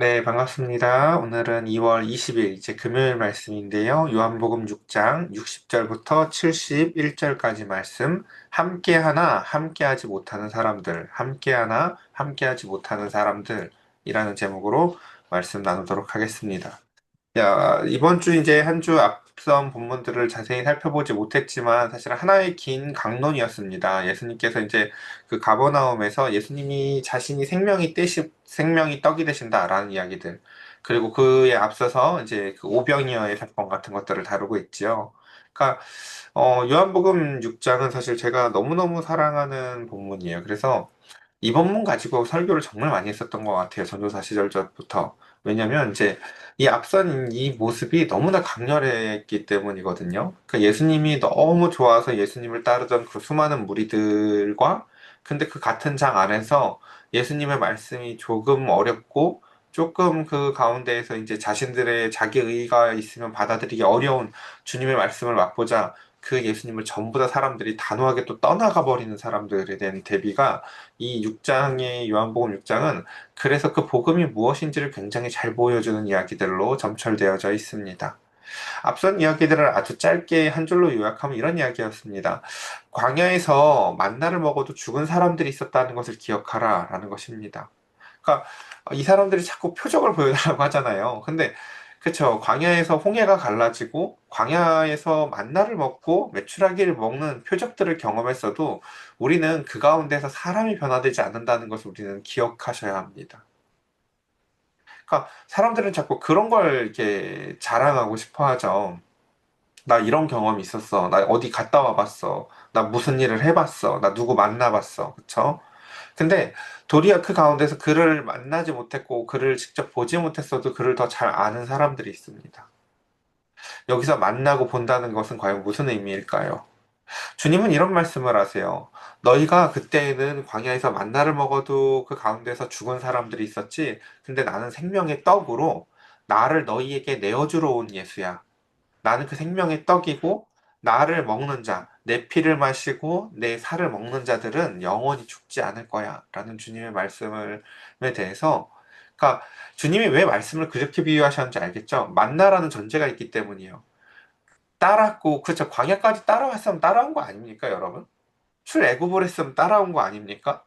네, 반갑습니다. 오늘은 2월 20일, 이제 금요일 말씀인데요. 요한복음 6장 60절부터 71절까지 말씀, 함께하나 함께하지 못하는 사람들, 함께하나 함께하지 못하는 사람들이라는 제목으로 말씀 나누도록 하겠습니다. 야, 이번 주 이제 한 주 앞선 본문들을 자세히 살펴보지 못했지만 사실 하나의 긴 강론이었습니다. 예수님께서 이제 그 가버나움에서 예수님이 자신이 생명이 떡이 되신다라는 이야기들, 그리고 그에 앞서서 이제 그 오병이어의 사건 같은 것들을 다루고 있지요. 그러니까 요한복음 6장은 사실 제가 너무너무 사랑하는 본문이에요. 그래서 이 본문 가지고 설교를 정말 많이 했었던 것 같아요. 전도사 시절부터. 왜냐면 이제 이 앞선 이 모습이 너무나 강렬했기 때문이거든요. 그러니까 예수님이 너무 좋아서 예수님을 따르던 그 수많은 무리들과 근데 그 같은 장 안에서 예수님의 말씀이 조금 어렵고 조금 그 가운데에서 이제 자신들의 자기 의가 있으면 받아들이기 어려운 주님의 말씀을 맛보자 그 예수님을 전부 다 사람들이 단호하게 또 떠나가 버리는 사람들에 대한 대비가 이 6장의 요한복음 6장은 그래서 그 복음이 무엇인지를 굉장히 잘 보여주는 이야기들로 점철되어져 있습니다. 앞선 이야기들을 아주 짧게 한 줄로 요약하면 이런 이야기였습니다. 광야에서 만나를 먹어도 죽은 사람들이 있었다는 것을 기억하라 라는 것입니다. 그러니까 이 사람들이 자꾸 표적을 보여달라고 하잖아요. 근데 그쵸. 광야에서 홍해가 갈라지고 광야에서 만나를 먹고 메추라기를 먹는 표적들을 경험했어도 우리는 그 가운데서 사람이 변화되지 않는다는 것을 우리는 기억하셔야 합니다. 그러니까 사람들은 자꾸 그런 걸 이렇게 자랑하고 싶어 하죠. 나 이런 경험이 있었어. 나 어디 갔다 와봤어. 나 무슨 일을 해봤어. 나 누구 만나봤어. 그쵸? 근데 도리어 그 가운데서 그를 만나지 못했고 그를 직접 보지 못했어도 그를 더 잘 아는 사람들이 있습니다. 여기서 만나고 본다는 것은 과연 무슨 의미일까요? 주님은 이런 말씀을 하세요. 너희가 그때에는 광야에서 만나를 먹어도 그 가운데서 죽은 사람들이 있었지. 근데 나는 생명의 떡으로 나를 너희에게 내어주러 온 예수야. 나는 그 생명의 떡이고 나를 먹는 자, 내 피를 마시고 내 살을 먹는 자들은 영원히 죽지 않을 거야. 라는 주님의 말씀에 대해서 그러니까 주님이 왜 말씀을 그렇게 비유하셨는지 알겠죠? 만나라는 전제가 있기 때문이에요. 따랐고 그쵸 광야까지 따라왔으면 따라온 거 아닙니까, 여러분? 출애굽을 했으면 따라온 거 아닙니까?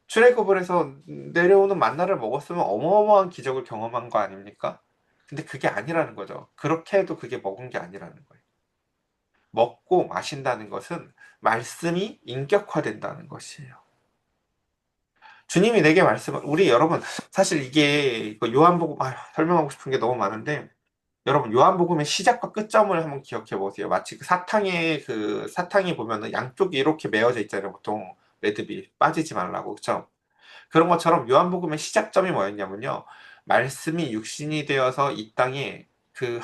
출애굽을 해서 내려오는 만나를 먹었으면 어마어마한 기적을 경험한 거 아닙니까? 근데 그게 아니라는 거죠. 그렇게 해도 그게 먹은 게 아니라는 거예요. 먹고 마신다는 것은 말씀이 인격화된다는 것이에요. 주님이 내게 말씀을 우리 여러분 사실 이게 요한복음 설명하고 싶은 게 너무 많은데 여러분 요한복음의 시작과 끝점을 한번 기억해 보세요. 마치 그 사탕이 보면은 양쪽이 이렇게 메어져 있잖아요. 보통 매듭이 빠지지 말라고 그렇죠? 그런 것처럼 요한복음의 시작점이 뭐였냐면요. 말씀이 육신이 되어서 이 땅에 그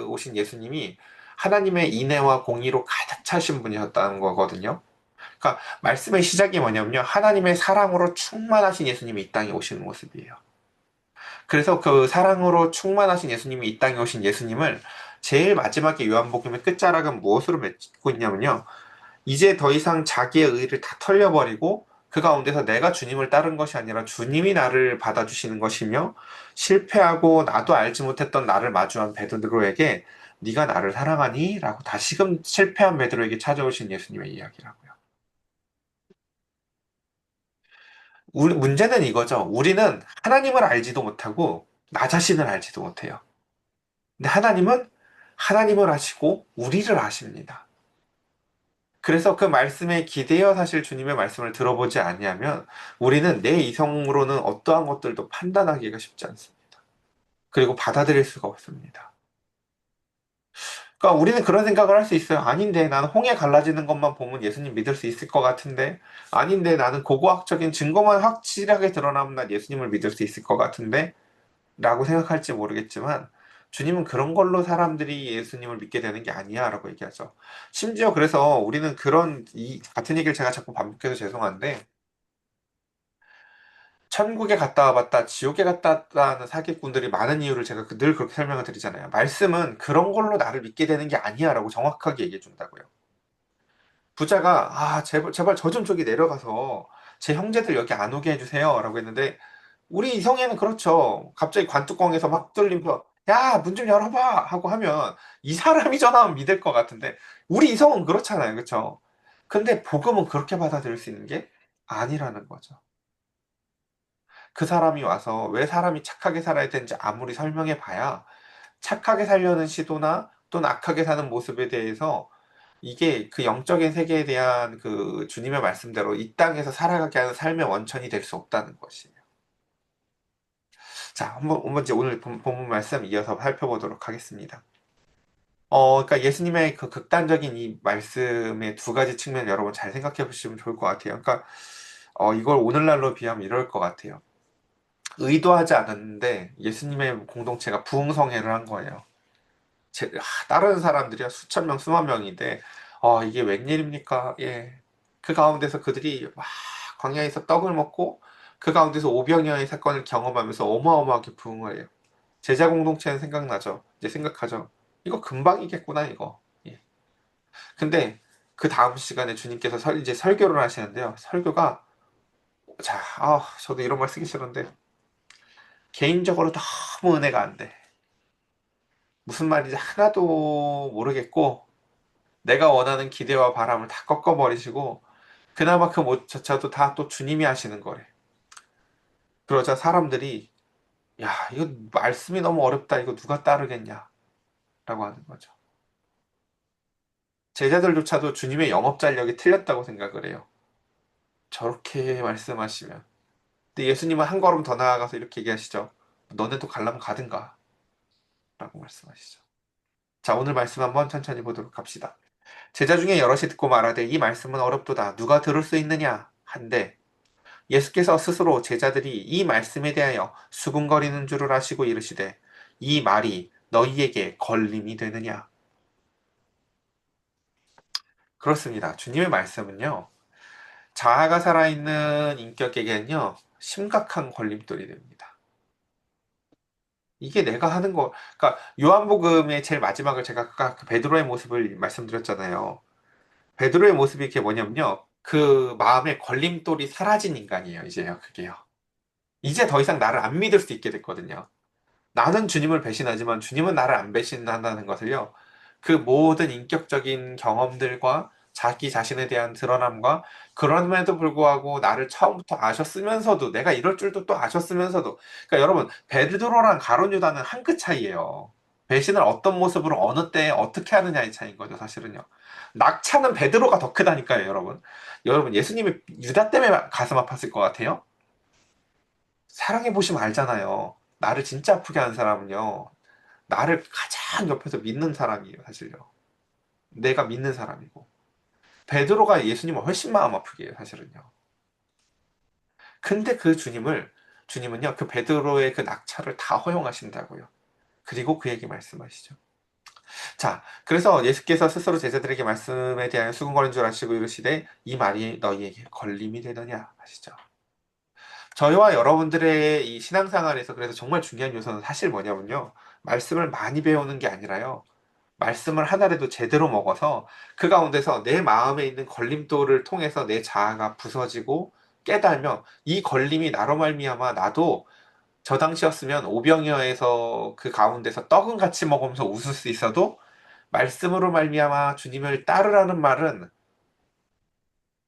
오신 예수님이 하나님의 인애와 공의로 가득 차신 분이셨다는 거거든요. 그러니까 말씀의 시작이 뭐냐면요. 하나님의 사랑으로 충만하신 예수님이 이 땅에 오시는 모습이에요. 그래서 그 사랑으로 충만하신 예수님이 이 땅에 오신 예수님을 제일 마지막에 요한복음의 끝자락은 무엇으로 맺고 있냐면요. 이제 더 이상 자기의 의를 다 털려버리고 그 가운데서 내가 주님을 따른 것이 아니라 주님이 나를 받아주시는 것이며 실패하고 나도 알지 못했던 나를 마주한 베드로에게 네가 나를 사랑하니? 라고 다시금 실패한 베드로에게 찾아오신 예수님의 이야기라고요. 문제는 이거죠. 우리는 하나님을 알지도 못하고 나 자신을 알지도 못해요. 근데 하나님은 하나님을 아시고 우리를 아십니다. 그래서 그 말씀에 기대어 사실 주님의 말씀을 들어보지 아니하면 우리는 내 이성으로는 어떠한 것들도 판단하기가 쉽지 않습니다. 그리고 받아들일 수가 없습니다. 그러니까 우리는 그런 생각을 할 수 있어요. 아닌데 나는 홍해 갈라지는 것만 보면 예수님 믿을 수 있을 것 같은데 아닌데 나는 고고학적인 증거만 확실하게 드러나면 난 예수님을 믿을 수 있을 것 같은데 라고 생각할지 모르겠지만 주님은 그런 걸로 사람들이 예수님을 믿게 되는 게 아니야 라고 얘기하죠. 심지어 그래서 우리는 그런 이 같은 얘기를 제가 자꾸 반복해서 죄송한데 천국에 갔다 와봤다 지옥에 갔다 왔다는 사기꾼들이 많은 이유를 제가 늘 그렇게 설명을 드리잖아요. 말씀은 그런 걸로 나를 믿게 되는 게 아니야 라고 정확하게 얘기해 준다고요. 부자가 제발 저 좀 저기 내려가서 제 형제들 여기 안 오게 해주세요 라고 했는데 우리 이성에는 그렇죠. 갑자기 관뚜껑에서 막 뚫리면서 야, 문 좀 열어봐! 하고 하면 이 사람이 전화하면 믿을 것 같은데 우리 이성은 그렇잖아요. 그렇죠? 근데 복음은 그렇게 받아들일 수 있는 게 아니라는 거죠. 그 사람이 와서 왜 사람이 착하게 살아야 되는지 아무리 설명해 봐야 착하게 살려는 시도나 또는 악하게 사는 모습에 대해서 이게 그 영적인 세계에 대한 그 주님의 말씀대로 이 땅에서 살아가게 하는 삶의 원천이 될 수 없다는 것이에요. 자, 한번 이제 오늘 본문 말씀 이어서 살펴보도록 하겠습니다. 그러니까 예수님의 그 극단적인 이 말씀의 두 가지 측면 여러분 잘 생각해 보시면 좋을 것 같아요. 그러니까 이걸 오늘날로 비하면 이럴 것 같아요. 의도하지 않았는데 예수님의 공동체가 부흥성회를 한 거예요. 다른 사람들이야 수천 명, 수만 명인데 이게 웬일입니까? 예. 그 가운데서 그들이 막 광야에서 떡을 먹고 그 가운데서 오병이어의 사건을 경험하면서 어마어마하게 부흥을 해요. 제자 공동체는 생각나죠. 이제 생각하죠. 이거 금방이겠구나 이거. 예. 근데 그 다음 시간에 주님께서 이제 설교를 하시는데요. 설교가 자, 저도 이런 말 쓰기 싫은데 개인적으로 너무 은혜가 안 돼. 무슨 말인지 하나도 모르겠고 내가 원하는 기대와 바람을 다 꺾어버리시고 그나마 그 못조차도 다 또 주님이 하시는 거래. 그러자 사람들이 야, 이거 말씀이 너무 어렵다. 이거 누가 따르겠냐? 라고 하는 거죠. 제자들조차도 주님의 영업 전략이 틀렸다고 생각을 해요. 저렇게 말씀하시면. 근데 예수님은 한 걸음 더 나아가서 이렇게 얘기하시죠. 너네도 가려면 가든가. 라고 말씀하시죠. 자, 오늘 말씀 한번 천천히 보도록 합시다. 제자 중에 여럿이 듣고 말하되 이 말씀은 어렵도다. 누가 들을 수 있느냐? 한데 예수께서 스스로 제자들이 이 말씀에 대하여 수군거리는 줄을 아시고 이르시되 이 말이 너희에게 걸림이 되느냐? 그렇습니다. 주님의 말씀은요. 자아가 살아있는 인격에게는요. 심각한 걸림돌이 됩니다. 이게 내가 하는 거, 그러니까 요한복음의 제일 마지막을 제가 아까 그 베드로의 모습을 말씀드렸잖아요. 베드로의 모습이 이게 뭐냐면요. 그 마음의 걸림돌이 사라진 인간이에요. 이제요. 그게요. 이제 더 이상 나를 안 믿을 수 있게 됐거든요. 나는 주님을 배신하지만 주님은 나를 안 배신한다는 것을요. 그 모든 인격적인 경험들과 자기 자신에 대한 드러남과 그럼에도 불구하고 나를 처음부터 아셨으면서도 내가 이럴 줄도 또 아셨으면서도 그러니까 여러분 베드로랑 가룟 유다는 한 끗 차이예요. 배신을 어떤 모습으로 어느 때에 어떻게 하느냐의 차이인 거죠, 사실은요. 낙차는 베드로가 더 크다니까요, 여러분. 여러분 예수님이 유다 때문에 가슴 아팠을 것 같아요? 사랑해 보시면 알잖아요. 나를 진짜 아프게 하는 사람은요. 나를 가장 옆에서 믿는 사람이에요, 사실요. 내가 믿는 사람이고. 베드로가 예수님을 훨씬 마음 아프게 해요, 사실은요. 근데 그 주님은요, 그 베드로의 그 낙차를 다 허용하신다고요. 그리고 그에게 말씀하시죠. 자, 그래서 예수께서 스스로 제자들에게 말씀에 대한 수군거리는 줄 아시고 이르시되 이 말이 너희에게 걸림이 되느냐 하시죠. 저희와 여러분들의 이 신앙생활에서 그래서 정말 중요한 요소는 사실 뭐냐면요. 말씀을 많이 배우는 게 아니라요. 말씀을 하나라도 제대로 먹어서 그 가운데서 내 마음에 있는 걸림돌을 통해서 내 자아가 부서지고 깨달으면 이 걸림이 나로 말미암아 나도 저 당시였으면 오병이어에서 그 가운데서 떡은 같이 먹으면서 웃을 수 있어도 말씀으로 말미암아 주님을 따르라는 말은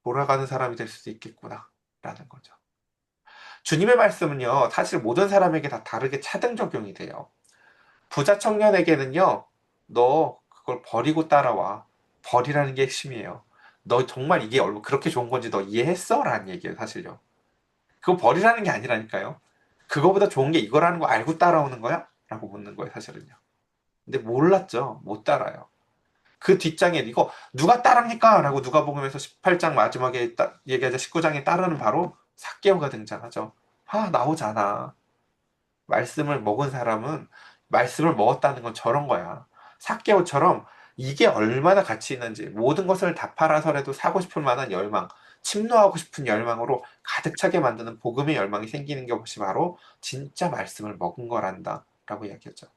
돌아가는 사람이 될 수도 있겠구나 라는 거죠. 주님의 말씀은요 사실 모든 사람에게 다 다르게 차등 적용이 돼요. 부자 청년에게는요, 너 그걸 버리고 따라와. 버리라는 게 핵심이에요. 너 정말 이게 그렇게 좋은 건지 너 이해했어? 라는 얘기예요, 사실요. 그거 버리라는 게 아니라니까요. 그거보다 좋은 게 이거라는 거 알고 따라오는 거야? 라고 묻는 거예요, 사실은요. 근데 몰랐죠. 못 따라요. 그 뒷장에 이거 누가 따릅니까? 라고 누가복음에서 18장 마지막에 얘기하자 19장에 따르는 바로 삭개오가 등장하죠. 나오잖아. 말씀을 먹은 사람은 말씀을 먹었다는 건 저런 거야. 삭개오처럼 이게 얼마나 가치 있는지 모든 것을 다 팔아서라도 사고 싶을 만한 열망, 침노하고 싶은 열망으로 가득 차게 만드는 복음의 열망이 생기는 것이 바로 진짜 말씀을 먹은 거란다. 라고 이야기했죠.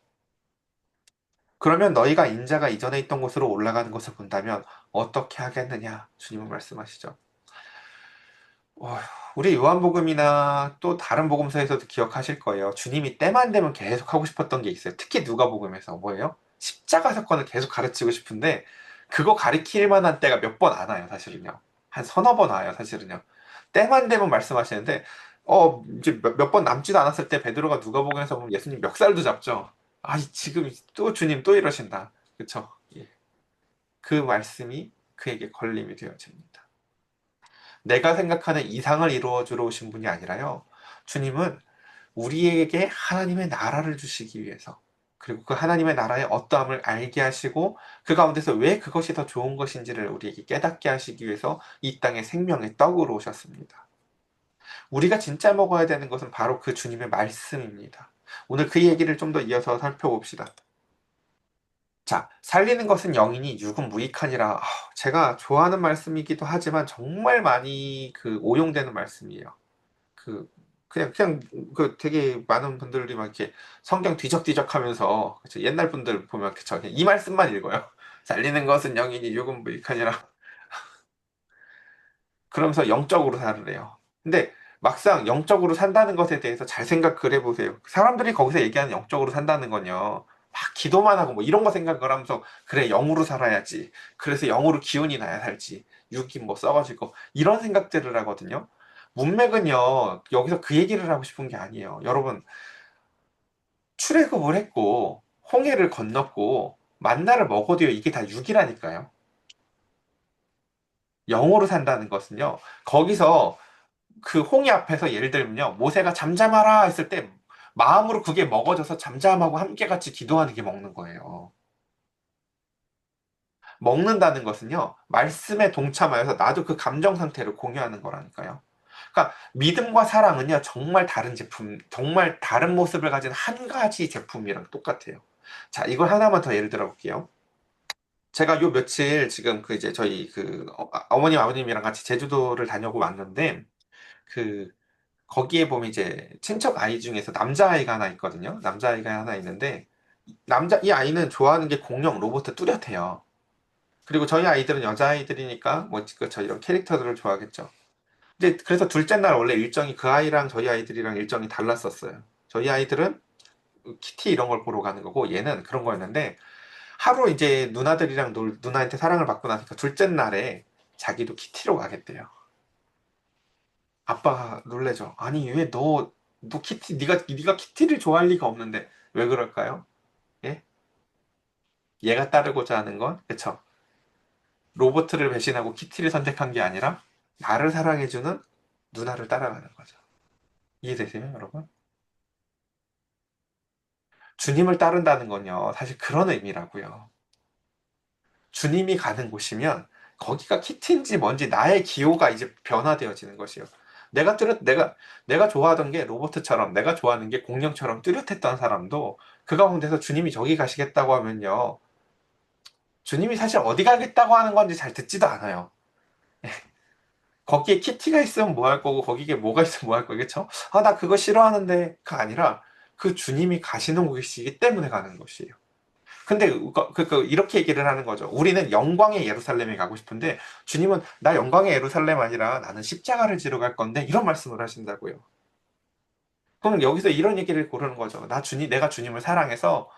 그러면 너희가 인자가 이전에 있던 곳으로 올라가는 것을 본다면 어떻게 하겠느냐? 주님은 말씀하시죠. 어휴, 우리 요한복음이나 또 다른 복음서에서도 기억하실 거예요. 주님이 때만 되면 계속 하고 싶었던 게 있어요. 특히 누가복음에서 뭐예요? 십자가 사건을 계속 가르치고 싶은데 그거 가리킬 만한 때가 몇 번 안 와요, 사실은요. 한 서너 번 와요, 사실은요. 때만 되면 말씀하시는데 이제 몇 번 남지도 않았을 때 베드로가 누가복음에서 보면 예수님 멱살도 잡죠. 아, 지금 또 주님 또 이러신다. 그쵸? 예. 그 말씀이 그에게 걸림이 되어집니다. 내가 생각하는 이상을 이루어주러 오신 분이 아니라요. 주님은 우리에게 하나님의 나라를 주시기 위해서, 그리고 그 하나님의 나라의 어떠함을 알게 하시고 그 가운데서 왜 그것이 더 좋은 것인지를 우리에게 깨닫게 하시기 위해서 이 땅에 생명의 떡으로 오셨습니다. 우리가 진짜 먹어야 되는 것은 바로 그 주님의 말씀입니다. 오늘 그 얘기를 좀 더 이어서 살펴봅시다. 자, 살리는 것은 영이니 육은 무익하니라. 제가 좋아하는 말씀이기도 하지만 정말 많이 오용되는 말씀이에요. 그 그냥 그 되게 많은 분들이 막 이렇게 성경 뒤적뒤적 하면서 옛날 분들 보면 그쵸, 그냥 이 말씀만 읽어요. 살리는 것은 영이니 육은 무익하니라. 그러면서 영적으로 살으래요. 근데 막상 영적으로 산다는 것에 대해서 잘 생각을 해보세요. 사람들이 거기서 얘기하는 영적으로 산다는 건요. 막 기도만 하고 뭐 이런 거 생각을 하면서 그래 영으로 살아야지. 그래서 영으로 기운이 나야 살지. 육이 뭐 썩어지고 이런 생각들을 하거든요. 문맥은요. 여기서 그 얘기를 하고 싶은 게 아니에요. 여러분 출애굽을 했고 홍해를 건넜고 만나를 먹어도요. 이게 다 육이라니까요. 영으로 산다는 것은요. 거기서 그 홍해 앞에서 예를 들면요. 모세가 잠잠하라 했을 때 마음으로 그게 먹어져서 잠잠하고 함께 같이 기도하는 게 먹는 거예요. 먹는다는 것은요. 말씀에 동참하여서 나도 그 감정 상태를 공유하는 거라니까요. 그러니까 믿음과 사랑은요. 정말 다른 제품, 정말 다른 모습을 가진 한 가지 제품이랑 똑같아요. 자, 이걸 하나만 더 예를 들어 볼게요. 제가 요 며칠 지금 그 이제 저희 어머님 아버님이랑 같이 제주도를 다녀오고 왔는데 그 거기에 보면 이제 친척 아이 중에서 남자아이가 하나 있거든요. 남자아이가 하나 있는데 이 아이는 좋아하는 게 공룡, 로봇 뚜렷해요. 그리고 저희 아이들은 여자아이들이니까 저 이런 캐릭터들을 좋아하겠죠. 근데 그래서 둘째 날 원래 일정이 그 아이랑 저희 아이들이랑 일정이 달랐었어요. 저희 아이들은 키티 이런 걸 보러 가는 거고 얘는 그런 거였는데 하루 이제 누나한테 사랑을 받고 나니까 둘째 날에 자기도 키티로 가겠대요. 아빠가 놀래죠. 아니 왜 너 키티 네가 키티를 좋아할 리가 없는데 왜 그럴까요? 예? 얘가 따르고자 하는 건 그쵸? 로버트를 배신하고 키티를 선택한 게 아니라 나를 사랑해주는 누나를 따라가는 거죠. 이해되세요, 여러분? 주님을 따른다는 건요, 사실 그런 의미라고요. 주님이 가는 곳이면 거기가 키티인지 뭔지 나의 기호가 이제 변화되어지는 것이요. 내가 좋아하던 게 로버트처럼, 내가 좋아하는 게 공룡처럼 뚜렷했던 사람도 그 가운데서 주님이 저기 가시겠다고 하면요. 주님이 사실 어디 가겠다고 하는 건지 잘 듣지도 않아요. 거기에 키티가 있으면 뭐 할 거고, 거기에 뭐가 있으면 뭐 할 거겠죠? 아, 나 그거 싫어하는데가 아니라 그 주님이 가시는 곳이기 때문에 가는 것이에요. 근데 이렇게 얘기를 하는 거죠. 우리는 영광의 예루살렘에 가고 싶은데 주님은 나 영광의 예루살렘 아니라 나는 십자가를 지러 갈 건데 이런 말씀을 하신다고요. 그럼 여기서 이런 얘기를 고르는 거죠. 내가 주님을 사랑해서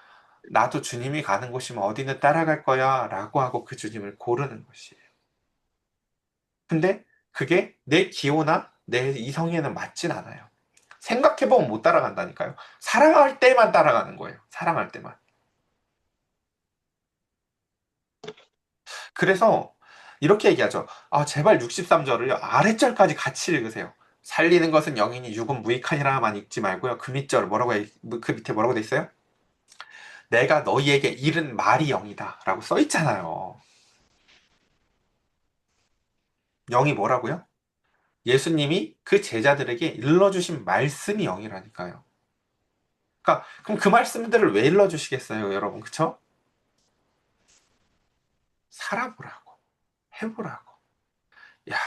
나도 주님이 가는 곳이면 어디는 따라갈 거야 라고 하고 그 주님을 고르는 것이에요. 근데 그게 내 기호나 내 이성에는 맞진 않아요. 생각해보면 못 따라간다니까요. 사랑할 때만 따라가는 거예요. 사랑할 때만. 그래서 이렇게 얘기하죠. 아, 제발 63절을요. 아랫절까지 같이 읽으세요. 살리는 것은 영이니 육은 무익하니라만 읽지 말고요. 그 밑에 뭐라고 돼 있어요? 내가 너희에게 이른 말이 영이다. 라고 써 있잖아요. 영이 뭐라고요? 예수님이 그 제자들에게 일러주신 말씀이 영이라니까요. 그러니까, 그럼 그 말씀들을 왜 일러주시겠어요, 여러분? 그쵸? 살아보라고. 해보라고. 야,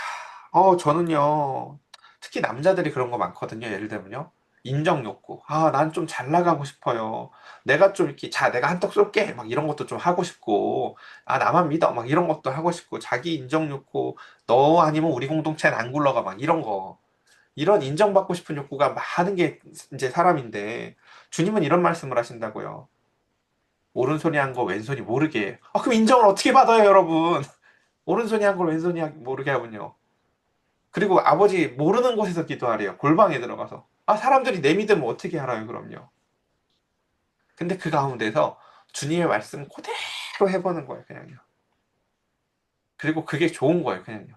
저는요, 특히 남자들이 그런 거 많거든요. 예를 들면요. 인정 욕구. 아, 난 좀 잘 나가고 싶어요. 내가 좀 이렇게, 자, 내가 한턱 쏠게. 막 이런 것도 좀 하고 싶고, 아, 나만 믿어. 막 이런 것도 하고 싶고, 자기 인정 욕구, 너 아니면 우리 공동체는 안 굴러가. 막 이런 거. 이런 인정받고 싶은 욕구가 많은 게 이제 사람인데, 주님은 이런 말씀을 하신다고요. 오른손이 한 거 왼손이 모르게. 아, 그럼 인정을 어떻게 받아요, 여러분? 오른손이 한 걸 왼손이 모르게 하군요. 그리고 아버지 모르는 곳에서 기도하래요. 골방에 들어가서. 아, 사람들이 내 믿으면 어떻게 알아요, 그럼요. 근데 그 가운데서 주님의 말씀 그대로 해보는 거예요, 그냥요. 그리고 그게 좋은 거예요, 그냥요.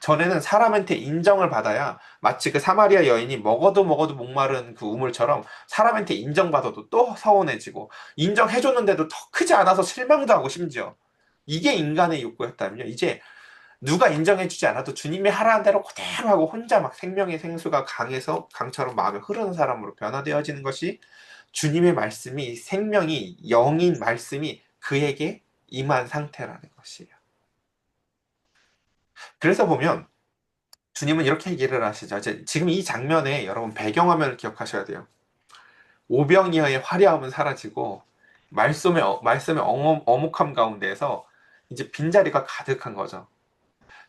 전에는 사람한테 인정을 받아야 마치 그 사마리아 여인이 먹어도 먹어도 목마른 그 우물처럼 사람한테 인정받아도 또 서운해지고 인정해줬는데도 더 크지 않아서 실망도 하고 심지어 이게 인간의 욕구였다면요. 이제 누가 인정해주지 않아도 주님이 하라는 대로 그대로 하고 혼자 막 생명의 생수가 강해서 강처럼 마음에 흐르는 사람으로 변화되어지는 것이 주님의 말씀이 생명이 영인 말씀이 그에게 임한 상태라는 것이에요. 그래서 보면 주님은 이렇게 얘기를 하시죠. 이제 지금 이 장면에 여러분 배경화면을 기억하셔야 돼요. 오병이어의 화려함은 사라지고 말씀의 어묵함 가운데에서 이제 빈자리가 가득한 거죠.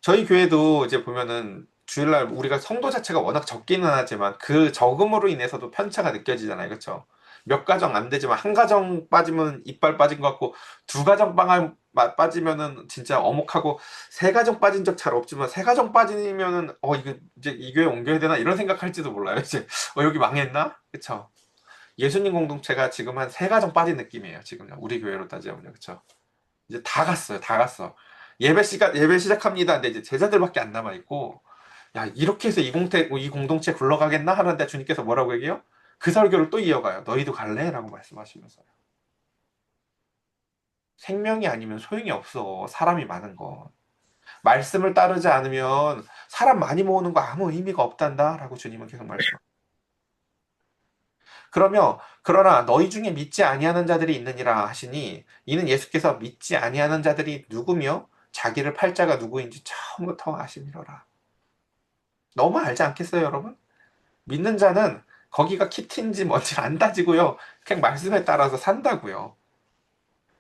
저희 교회도 이제 보면은 주일날 우리가 성도 자체가 워낙 적기는 하지만 그 적음으로 인해서도 편차가 느껴지잖아요. 그렇죠? 몇 가정 안 되지만 한 가정 빠지면 이빨 빠진 것 같고 두 가정 빠지면은 진짜 어목하고 세 가정 빠진 적 잘 없지만 세 가정 빠지면은 이거 이제 이 교회 옮겨야 되나 이런 생각할지도 몰라요. 이제 여기 망했나? 그렇죠? 예수님 공동체가 지금 한 세 가정 빠진 느낌이에요. 지금 우리 교회로 따지면요. 그렇죠? 이제 다 갔어요. 다 갔어. 예배 시작합니다. 근데 이제 제자들밖에 안 남아 있고, 야, 이렇게 해서 이 공동체 굴러가겠나 하는데 주님께서 뭐라고 얘기해요? 그 설교를 또 이어가요. 너희도 갈래? 라고 말씀하시면서요. 생명이 아니면 소용이 없어. 사람이 많은 거. 말씀을 따르지 않으면 사람 많이 모으는 거 아무 의미가 없단다. 라고 주님은 계속 말씀. 그러나 너희 중에 믿지 아니하는 자들이 있느니라 하시니 이는 예수께서 믿지 아니하는 자들이 누구며 자기를 팔자가 누구인지 처음부터 아심이로라. 너무 알지 않겠어요, 여러분? 믿는 자는 거기가 키티인지 뭔지 안 따지고요. 그냥 말씀에 따라서 산다고요.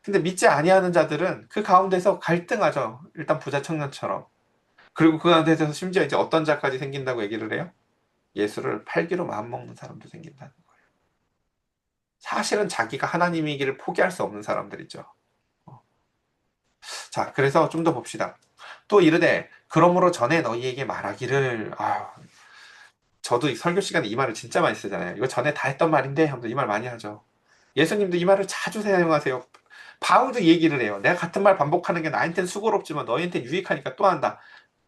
근데 믿지 아니하는 자들은 그 가운데서 갈등하죠. 일단 부자 청년처럼. 그리고 그 가운데서 심지어 이제 어떤 자까지 생긴다고 얘기를 해요? 예수를 팔기로 마음먹는 사람도 생긴다는 거예요. 사실은 자기가 하나님이기를 포기할 수 없는 사람들이죠. 어. 자, 그래서 좀 더 봅시다. 또 이르되 그러므로 전에 너희에게 말하기를 저도 이 설교 시간에 이 말을 진짜 많이 쓰잖아요. 이거 전에 다 했던 말인데 하면서 이 말 많이 하죠. 예수님도 이 말을 자주 사용하세요. 바울도 이 얘기를 해요. 내가 같은 말 반복하는 게 나한테는 수고롭지만 너희한테 유익하니까 또 한다.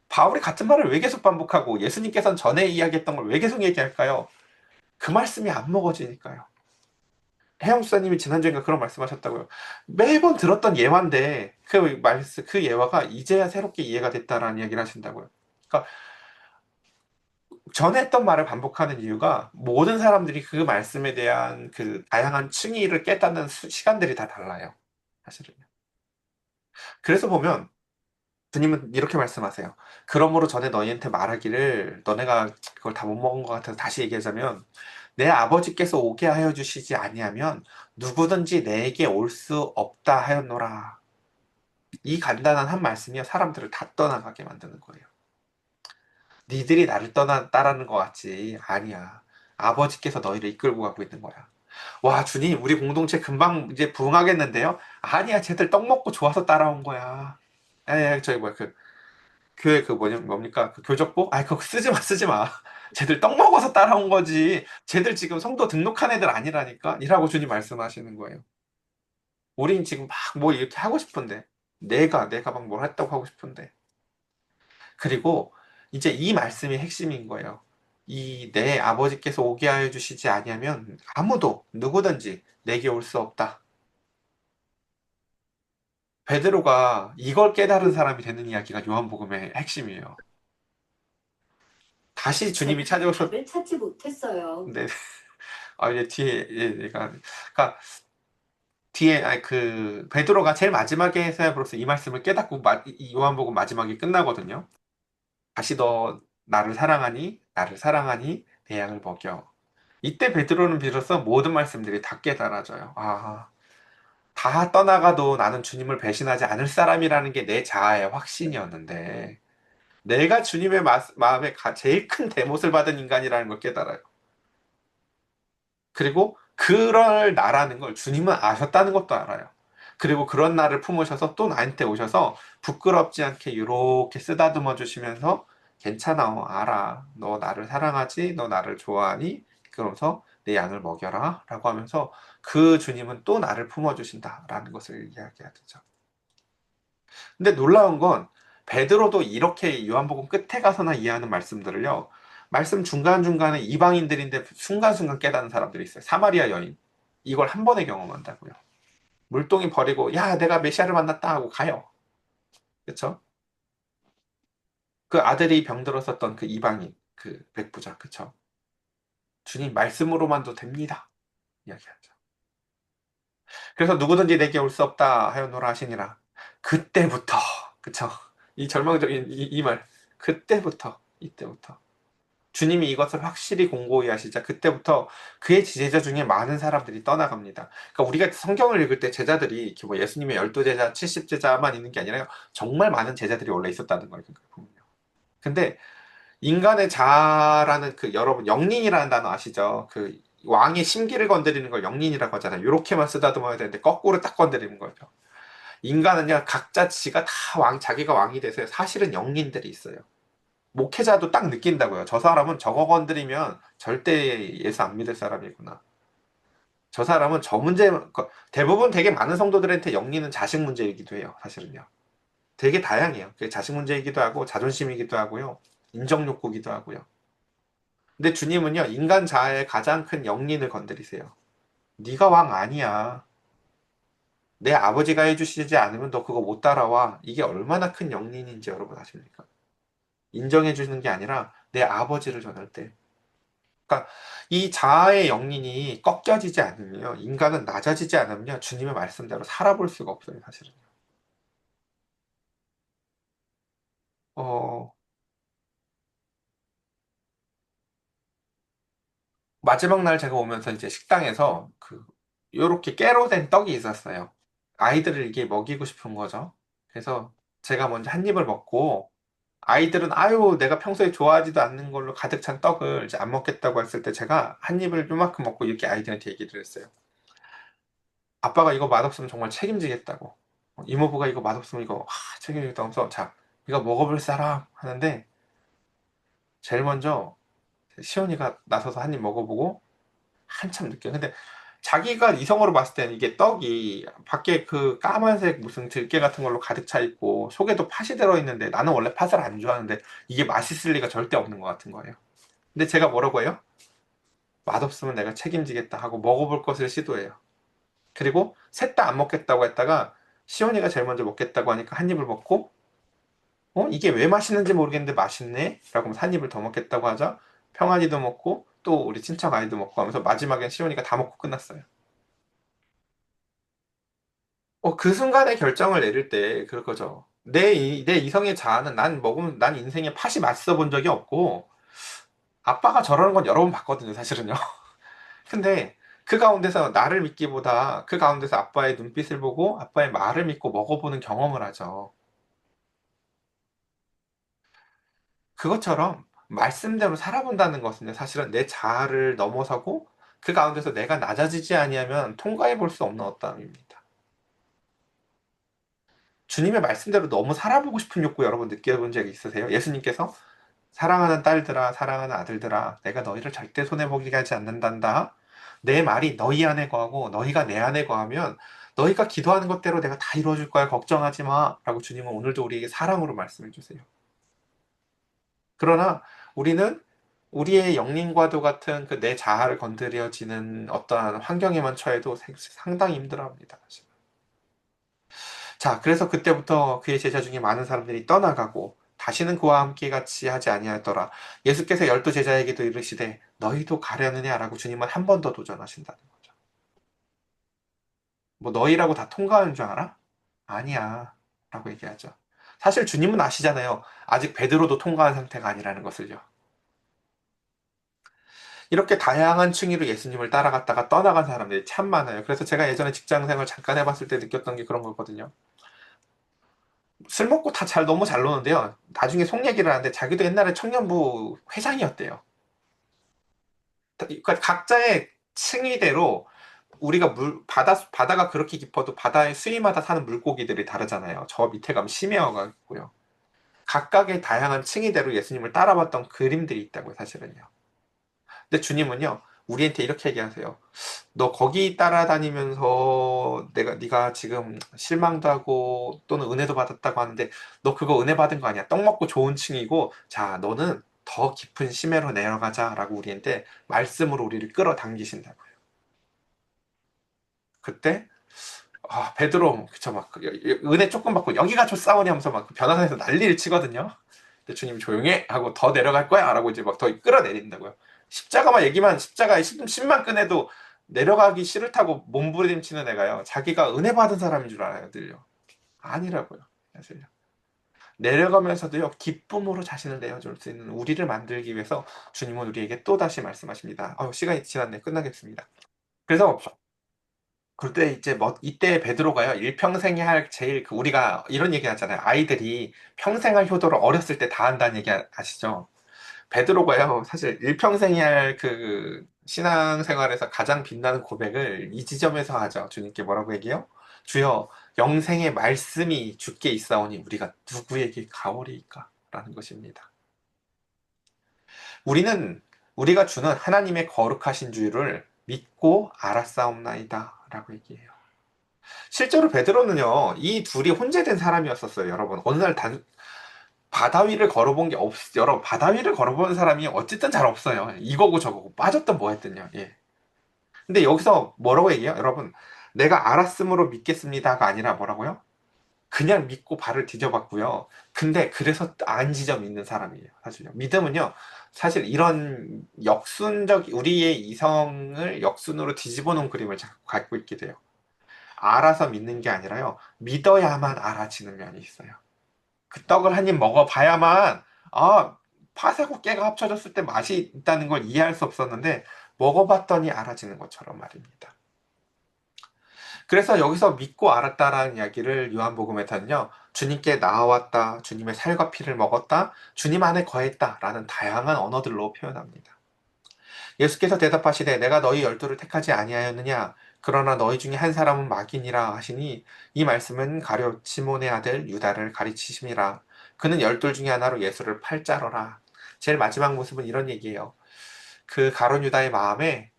바울이 같은 말을 왜 계속 반복하고 예수님께서는 전에 이야기했던 걸 왜 계속 얘기할까요? 그 말씀이 안 먹어지니까요. 혜영 수사님이 지난주인가 그런 말씀하셨다고요. 매번 들었던 예화인데 그 예화가 이제야 새롭게 이해가 됐다라는 이야기를 하신다고요. 그러니까 전에 했던 말을 반복하는 이유가 모든 사람들이 그 말씀에 대한 그 다양한 층위를 깨닫는 시간들이 다 달라요. 사실은요. 그래서 보면 주님은 이렇게 말씀하세요. 그러므로 전에 너희한테 말하기를 너네가 그걸 다 못 먹은 것 같아서 다시 얘기하자면 내 아버지께서 오게 하여 주시지 아니하면 누구든지 내게 올 수 없다 하였노라. 이 간단한 한 말씀이요 사람들을 다 떠나가게 만드는 거예요. 니들이 나를 따르는 것 같지 아니야. 아버지께서 너희를 이끌고 가고 있는 거야. 와 주님 우리 공동체 금방 이제 부흥하겠는데요? 아니야 쟤들 떡 먹고 좋아서 따라온 거야. 저기 뭐야 그 교회 그 뭡니까? 그 교적보? 아이, 그거 쓰지 마, 쓰지 마. 쟤들 떡 먹어서 따라온 거지. 쟤들 지금 성도 등록한 애들 아니라니까? 이라고 주님 말씀하시는 거예요. 우린 지금 막 뭐 이렇게 하고 싶은데. 내가 막 뭘 했다고 하고 싶은데. 그리고 이제 이 말씀이 핵심인 거예요. 이 내 아버지께서 오게 하여 주시지 아니하면 아무도 누구든지 내게 올 수 없다. 베드로가 이걸 깨달은 사람이 되는 이야기가 요한복음의 핵심이에요. 다시 주님이 찾아오셨, 답을 찾지 못했어요. 네, 이제 뒤에 얘가 그러니까 뒤에 그 베드로가 제일 마지막에 해서으로서 이 말씀을 깨닫고 이 요한복음 마지막이 끝나거든요. 다시 너 나를 사랑하니 내 양을 먹여. 이때 베드로는 비로소 모든 말씀들이 다 깨달아져요. 아, 다 떠나가도 나는 주님을 배신하지 않을 사람이라는 게 내 자아의 확신이었는데, 내가 주님의 마음에 제일 큰 대못을 받은 인간이라는 걸 깨달아요. 그리고 그럴 나라는 걸 주님은 아셨다는 것도 알아요. 그리고 그런 나를 품으셔서 또 나한테 오셔서 부끄럽지 않게 이렇게 쓰다듬어 주시면서 괜찮아, 알아. 너 나를 사랑하지? 너 나를 좋아하니? 그러면서 내 양을 먹여라. 라고 하면서 그 주님은 또 나를 품어주신다. 라는 것을 이야기해야 되죠. 근데 놀라운 건 베드로도 이렇게 요한복음 끝에 가서나 이해하는 말씀들을요. 말씀 중간중간에 이방인들인데 순간순간 깨닫는 사람들이 있어요. 사마리아 여인. 이걸 한 번에 경험한다고요. 물동이 버리고 야 내가 메시아를 만났다 하고 가요. 그쵸? 그 아들이 병들었었던 그 이방인 그 백부자. 그쵸? 주님 말씀으로만도 됩니다. 이야기하죠. 그래서 누구든지 내게 올 수 없다 하였노라 하시니라. 그때부터 그쵸? 이 절망적인 이 말. 그때부터 이때부터 주님이 이것을 확실히 공고히 하시자 그때부터 그의 제자 중에 많은 사람들이 떠나갑니다. 그러니까 우리가 성경을 읽을 때 제자들이 이렇게 뭐 예수님의 12제자, 70제자만 있는 게 아니라 정말 많은 제자들이 원래 있었다는 거예요. 보면요. 근데 인간의 자라는 그 여러분 영린이라는 단어 아시죠? 그 왕의 심기를 건드리는 걸 영린이라고 하잖아요. 이렇게만 쓰다듬어야 되는데 거꾸로 딱 건드리는 거죠. 인간은요 각자 지가 다 자기가 왕이 돼서 사실은 영린들이 있어요. 목회자도 딱 느낀다고요. 저 사람은 저거 건드리면 절대 예수 안 믿을 사람이구나. 저 사람은 저 문제, 대부분 되게 많은 성도들한테 영리는 자식 문제이기도 해요. 사실은요. 되게 다양해요. 그게 자식 문제이기도 하고, 자존심이기도 하고요. 인정 욕구기도 하고요. 근데 주님은요, 인간 자아의 가장 큰 영린을 건드리세요. 네가 왕 아니야. 내 아버지가 해주시지 않으면 너 그거 못 따라와. 이게 얼마나 큰 영린인지 여러분 아십니까? 인정해주는 게 아니라 내 아버지를 전할 때 그러니까 이 자아의 영린이 꺾여지지 않으며 인간은 낮아지지 않으면 주님의 말씀대로 살아볼 수가 없어요, 사실은. 어, 마지막 날 제가 오면서 이제 식당에서 그 요렇게 깨로 된 떡이 있었어요. 아이들을 이게 먹이고 싶은 거죠. 그래서 제가 먼저 한 입을 먹고 아이들은 아유 내가 평소에 좋아하지도 않는 걸로 가득 찬 떡을 이제 안 먹겠다고 했을 때 제가 한 입을 요만큼 먹고 이렇게 아이들한테 얘기를 했어요. 아빠가 이거 맛없으면 정말 책임지겠다고. 이모부가 이거 맛없으면 이거 책임지겠다고 하면서 자, 이거 먹어볼 사람 하는데 제일 먼저 시온이가 나서서 한 입 먹어보고 한참 늦게. 근데 자기가 이성으로 봤을 때는 이게 떡이 밖에 그 까만색 무슨 들깨 같은 걸로 가득 차 있고 속에도 팥이 들어있는데 나는 원래 팥을 안 좋아하는데 이게 맛있을 리가 절대 없는 것 같은 거예요. 근데 제가 뭐라고 해요? 맛없으면 내가 책임지겠다 하고 먹어볼 것을 시도해요. 그리고 셋 다 안 먹겠다고 했다가 시온이가 제일 먼저 먹겠다고 하니까 한 입을 먹고 이게 왜 맛있는지 모르겠는데 맛있네? 라고 하면서 한 입을 더 먹겠다고 하자 평안이도 먹고 또 우리 친척 아이도 먹고 하면서 마지막엔 시온이가 다 먹고 끝났어요. 그 순간에 결정을 내릴 때 그럴 거죠. 내 이성의 자아는 난 먹으면 난 인생에 팥이 맛있어 본 적이 없고 아빠가 저러는 건 여러 번 봤거든요, 사실은요. 근데 그 가운데서 나를 믿기보다 그 가운데서 아빠의 눈빛을 보고 아빠의 말을 믿고 먹어보는 경험을 하죠. 그것처럼 말씀대로 살아본다는 것은 사실은 내 자아를 넘어서고 그 가운데서 내가 낮아지지 아니하면 통과해 볼 수 없는 어떠함입니다. 주님의 말씀대로 너무 살아보고 싶은 욕구 여러분 느껴본 적이 있으세요? 예수님께서 사랑하는 딸들아, 사랑하는 아들들아, 내가 너희를 절대 손해보게 하지 않는단다. 내 말이 너희 안에 거하고 너희가 내 안에 거하면 너희가 기도하는 것대로 내가 다 이루어줄 거야. 걱정하지 마. 라고 주님은 오늘도 우리에게 사랑으로 말씀해 주세요. 그러나 우리는 우리의 영린과도 같은 그 내 자아를 건드려지는 어떠한 환경에만 처해도 상당히 힘들어합니다. 자, 그래서 그때부터 그의 제자 중에 많은 사람들이 떠나가고 다시는 그와 함께 같이 하지 아니하였더라. 예수께서 열두 제자에게도 이르시되 너희도 가려느냐라고 주님은 한 번 더 도전하신다는 거죠. 뭐 너희라고 다 통과하는 줄 알아? 아니야. 라고 얘기하죠. 사실 주님은 아시잖아요. 아직 베드로도 통과한 상태가 아니라는 것을요. 이렇게 다양한 층위로 예수님을 따라갔다가 떠나간 사람들이 참 많아요. 그래서 제가 예전에 직장 생활 잠깐 해봤을 때 느꼈던 게 그런 거거든요. 술 먹고 다 너무 잘 노는데요. 나중에 속 얘기를 하는데 자기도 옛날에 청년부 회장이었대요. 그러니까 각자의 층위대로 우리가 바다가 그렇게 깊어도 바다의 수위마다 사는 물고기들이 다르잖아요. 저 밑에 가면 심해어가고요. 각각의 다양한 층위대로 예수님을 따라봤던 그림들이 있다고요, 사실은요. 근데 주님은요, 우리한테 이렇게 얘기하세요. 너 거기 따라다니면서 네가 지금 실망도 하고 또는 은혜도 받았다고 하는데 너 그거 은혜 받은 거 아니야. 떡 먹고 좋은 층이고 자, 너는 더 깊은 심해로 내려가자라고 우리한테 말씀으로 우리를 끌어당기신다고요. 그때 베드로 그쵸 막 은혜 조금 받고 여기가 좋사오니 하면서 막 변화산에서 난리를 치거든요. 근데 주님 조용해 하고 더 내려갈 거야라고 이제 막 더 끌어내린다고요. 십자가만 얘기만 십자가에 십만 끈해도 내려가기 싫다고 몸부림치는 애가요. 자기가 은혜 받은 사람인 줄 알아요, 늘요. 아니라고요, 사실요. 내려가면서도요, 기쁨으로 자신을 내어줄 수 있는 우리를 만들기 위해서 주님은 우리에게 또 다시 말씀하십니다. 시간이 지났네, 끝나겠습니다. 그래서 그때 이제 이때 베드로가요 일평생에 할 제일 우리가 이런 얘기 하잖아요. 아이들이 평생 할 효도를 어렸을 때 다 한다는 얘기 아시죠? 베드로가요 사실 일평생에 할 그 신앙생활에서 가장 빛나는 고백을 이 지점에서 하죠. 주님께 뭐라고 얘기해요? 주여 영생의 말씀이 주께 있사오니 우리가 누구에게 가오리이까? 라는 것입니다. 우리는 우리가 주는 하나님의 거룩하신 주를 믿고 알았사옵나이다 라고 얘기해요. 실제로 베드로는요, 이 둘이 혼재된 사람이었었어요, 여러분. 어느 날 바다 위를 걸어본 게 여러분, 바다 위를 걸어본 사람이 어쨌든 잘 없어요. 이거고 저거고, 빠졌든 뭐 했든요, 예. 근데 여기서 뭐라고 얘기해요? 여러분, 내가 알았으므로 믿겠습니다가 아니라 뭐라고요? 그냥 믿고 발을 디뎌봤고요. 근데 그래서 안 지점 있는 사람이에요, 사실요. 믿음은요, 사실 이런 우리의 이성을 역순으로 뒤집어 놓은 그림을 자꾸 갖고 있게 돼요. 알아서 믿는 게 아니라요. 믿어야만 알아지는 면이 있어요. 그 떡을 한 입 먹어봐야만 파하고 깨가 합쳐졌을 때 맛이 있다는 걸 이해할 수 없었는데 먹어봤더니 알아지는 것처럼 말입니다. 그래서 여기서 믿고 알았다라는 이야기를 요한복음에서는요. 주님께 나아왔다, 주님의 살과 피를 먹었다, 주님 안에 거했다라는 다양한 언어들로 표현합니다. 예수께서 대답하시되 내가 너희 열두를 택하지 아니하였느냐 그러나 너희 중에 한 사람은 마귀니라 하시니 이 말씀은 가룟 시몬의 아들 유다를 가리치심이라. 그는 열둘 중에 하나로 예수를 팔자러라. 제일 마지막 모습은 이런 얘기예요. 그 가룟 유다의 마음에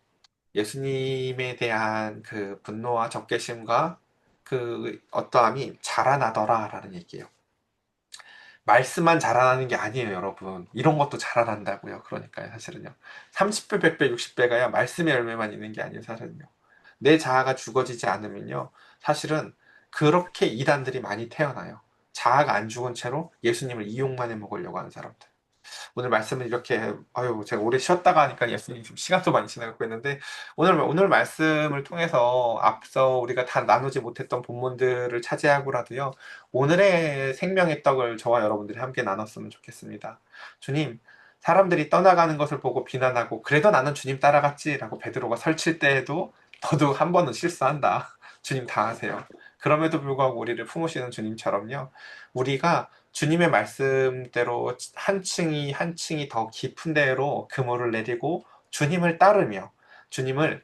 예수님에 대한 그 분노와 적개심과 그 어떠함이 자라나더라라는 얘기예요. 말씀만 자라나는 게 아니에요, 여러분. 이런 것도 자라난다고요. 그러니까요, 사실은요. 30배, 100배, 60배가야 말씀의 열매만 있는 게 아니에요, 사실은요. 내 자아가 죽어지지 않으면요. 사실은 그렇게 이단들이 많이 태어나요. 자아가 안 죽은 채로 예수님을 이용만 해 먹으려고 하는 사람들. 오늘 말씀을 이렇게 제가 오래 쉬었다가 하니까 예수님 좀 시간도 많이 지나가고 있는데 오늘 말씀을 통해서 앞서 우리가 다 나누지 못했던 본문들을 차지하고라도요 오늘의 생명의 떡을 저와 여러분들이 함께 나눴으면 좋겠습니다. 주님 사람들이 떠나가는 것을 보고 비난하고 그래도 나는 주님 따라갔지라고 베드로가 설칠 때에도 너도 한 번은 실수한다. 주님 다 하세요. 그럼에도 불구하고 우리를 품으시는 주님처럼요. 우리가 주님의 말씀대로 한 층이 한 층이 더 깊은 데로 그물을 내리고 주님을 따르며 주님을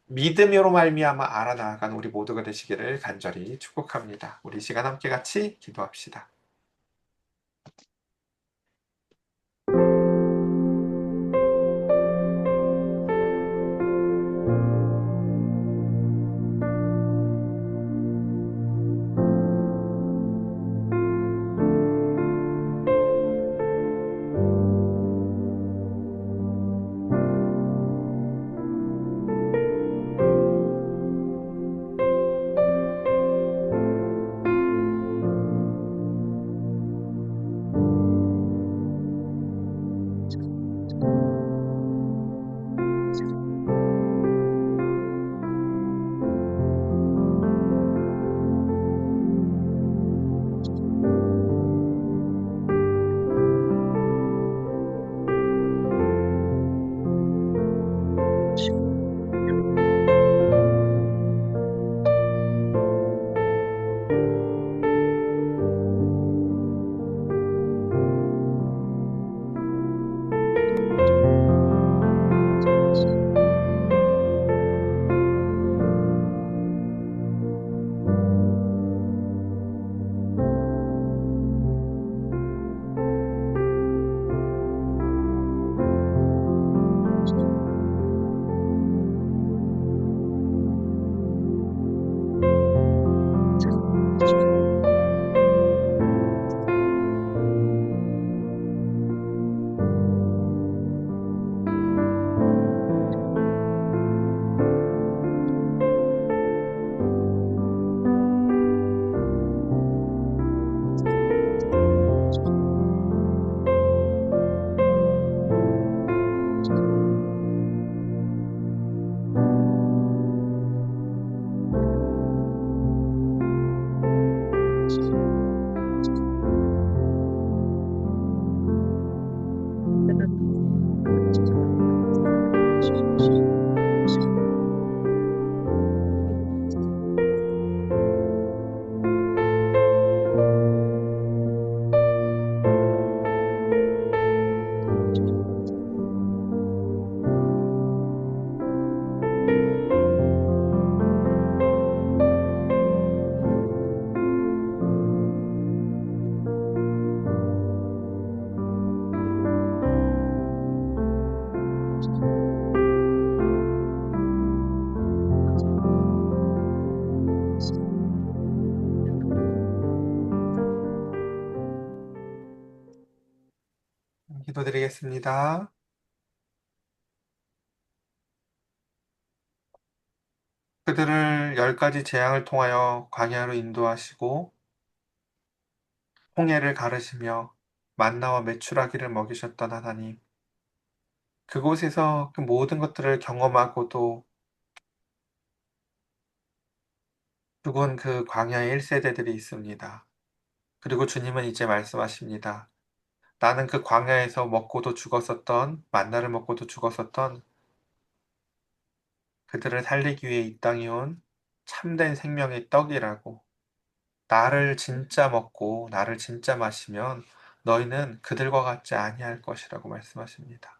믿음으로 말미암아 알아나가는 우리 모두가 되시기를 간절히 축복합니다. 우리 시간 함께 같이 기도합시다. 기도드리겠습니다. 그들을 10가지 재앙을 통하여 광야로 인도하시고 홍해를 가르시며 만나와 메추라기를 먹이셨던 하나님, 그곳에서 그 모든 것들을 경험하고도 죽은 그 광야의 1세대들이 있습니다. 그리고 주님은 이제 말씀하십니다. 나는 그 광야에서 먹고도 죽었었던, 만나를 먹고도 죽었었던 그들을 살리기 위해 이 땅에 온 참된 생명의 떡이라고. 나를 진짜 먹고 나를 진짜 마시면 너희는 그들과 같지 아니할 것이라고 말씀하십니다.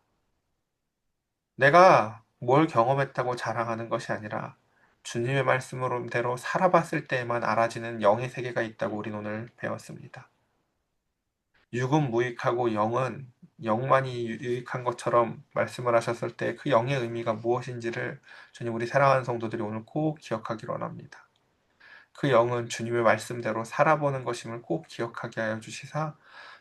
내가 뭘 경험했다고 자랑하는 것이 아니라 주님의 말씀으로대로 살아봤을 때에만 알아지는 영의 세계가 있다고 우린 오늘 배웠습니다. 육은 무익하고 영은 영만이 유익한 것처럼 말씀을 하셨을 때 그 영의 의미가 무엇인지를 주님 우리 사랑하는 성도들이 오늘 꼭 기억하기를 원합니다. 그 영은 주님의 말씀대로 살아보는 것임을 꼭 기억하게 하여 주시사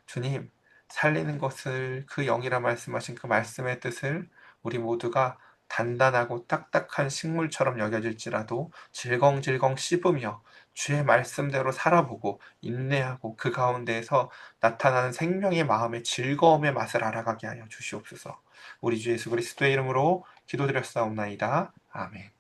주님 살리는 것을 그 영이라 말씀하신 그 말씀의 뜻을 우리 모두가 단단하고 딱딱한 식물처럼 여겨질지라도 질겅질겅 씹으며 주의 말씀대로 살아보고 인내하고 그 가운데에서 나타나는 생명의 마음의 즐거움의 맛을 알아가게 하여 주시옵소서. 우리 주 예수 그리스도의 이름으로 기도드렸사옵나이다. 아멘.